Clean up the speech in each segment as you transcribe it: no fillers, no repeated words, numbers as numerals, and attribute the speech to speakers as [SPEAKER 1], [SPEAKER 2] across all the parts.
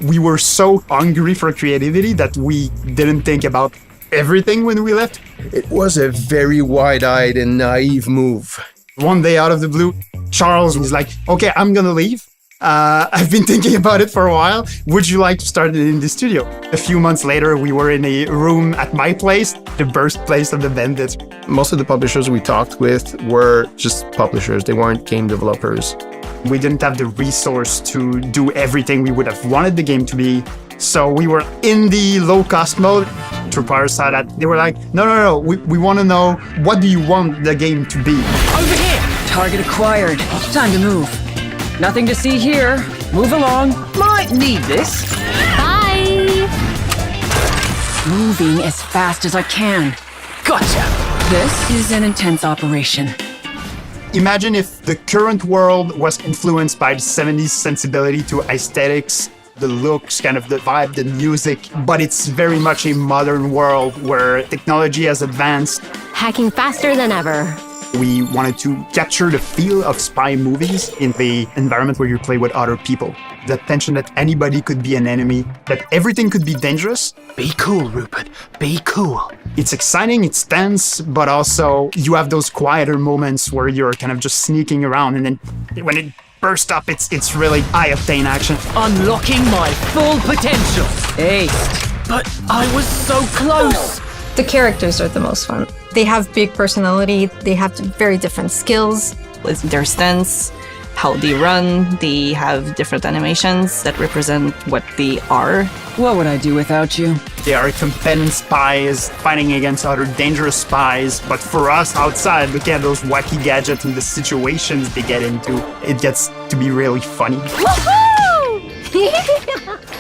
[SPEAKER 1] We were so hungry for creativity that we didn't think about everything when we left.
[SPEAKER 2] It was a very wide-eyed and naive move.
[SPEAKER 1] One day out of the blue, Charles was like, okay, I'm gonna leave. I've been thinking about it for a while. Would you like to start it in the studio? A few months later, we were in a room at my place, the birthplace of the Bandits.
[SPEAKER 2] Most of the publishers we talked with were just publishers. They weren't game developers.
[SPEAKER 1] We didn't have the resource to do everything we would have wanted the game to be. So we were in the low-cost mode. Tripwire saw that. They were like, no, we want to know, what do you want the game to be?
[SPEAKER 3] Over here! Target acquired. Time to move. Nothing to see here. Move along. Might need this.
[SPEAKER 4] Bye!
[SPEAKER 3] Moving as fast as I can. Gotcha! This is an intense operation.
[SPEAKER 1] Imagine if the current world was influenced by the 70s sensibility to aesthetics, the looks, kind of the vibe, the music, but it's very much a modern world where technology has advanced.
[SPEAKER 4] Hacking faster than ever.
[SPEAKER 1] We wanted to capture the feel of spy movies in the environment where you play with other people. The tension that anybody could be an enemy, that everything could be dangerous.
[SPEAKER 5] Be cool, Rupert. Be cool.
[SPEAKER 1] It's exciting, it's tense, but also you have those quieter moments where you're kind of just sneaking around, and then when it bursts up, it's really high-octane action.
[SPEAKER 3] Unlocking my full potential. Aced.
[SPEAKER 5] But I was so close.
[SPEAKER 6] The characters are the most fun. They have big personality, they have very different skills.
[SPEAKER 7] With their stance, how they run, they have different animations that represent what they are.
[SPEAKER 3] What would I do without you?
[SPEAKER 1] They are competent spies fighting against other dangerous spies, but for us outside, looking at those wacky gadgets and the situations they get into, it gets to be really funny.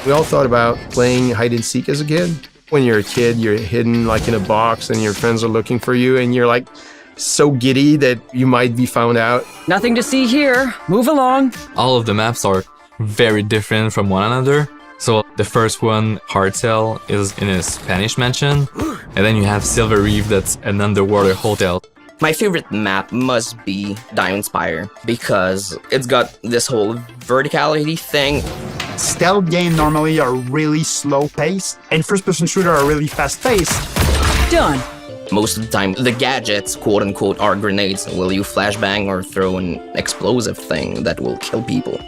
[SPEAKER 2] We all thought about playing hide and seek as a kid. When you're a kid, you're hidden like in a box and your friends are looking for you and you're like so giddy that you might be found out.
[SPEAKER 3] Nothing to see here. Move along.
[SPEAKER 8] All of the maps are very different from one another. So the first one, Hardtail, is in a Spanish mansion. And then you have Silver Reef, that's an underwater hotel.
[SPEAKER 9] My favorite map must be Diamond Spire because it's got this whole verticality thing.
[SPEAKER 1] Stealth games normally are really slow-paced, and first-person shooter are really fast-paced.
[SPEAKER 3] Done.
[SPEAKER 9] Most of the time, the gadgets, quote-unquote, are grenades. Will you flashbang or throw an explosive thing that will kill people?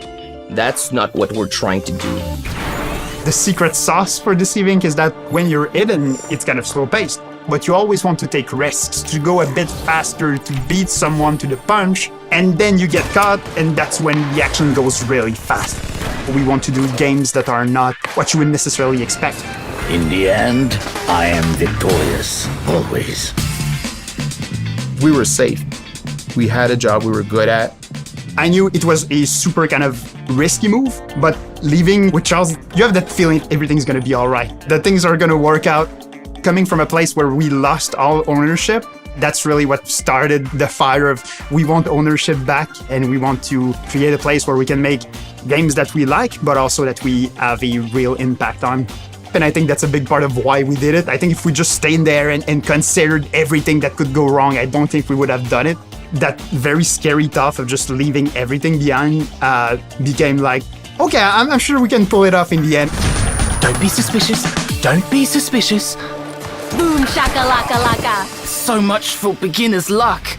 [SPEAKER 9] That's not what we're trying to do.
[SPEAKER 1] The secret sauce for Deceive is that when you're hidden, it's kind of slow-paced. But you always want to take risks, to go a bit faster, to beat someone to the punch, and then you get caught, and that's when the action goes really fast. We want to do games that are not what you would necessarily expect.
[SPEAKER 5] In the end, I am victorious, always.
[SPEAKER 2] We were safe. We had a job we were good at.
[SPEAKER 1] I knew it was a super kind of risky move, but leaving with Charles, you have that feeling everything's gonna be all right, that things are gonna work out. Coming from a place where we lost all ownership, that's really what started the fire of we want ownership back and we want to create a place where we can make games that we like, but also that we have a real impact on. And I think that's a big part of why we did it. I think if we just stayed there and considered everything that could go wrong, I don't think we would have done it. That very scary thought of just leaving everything behind became like, okay, I'm sure we can pull it off in the end.
[SPEAKER 5] Don't be suspicious. Don't be suspicious.
[SPEAKER 4] Boom shakalaka laka.
[SPEAKER 5] So much for beginner's luck.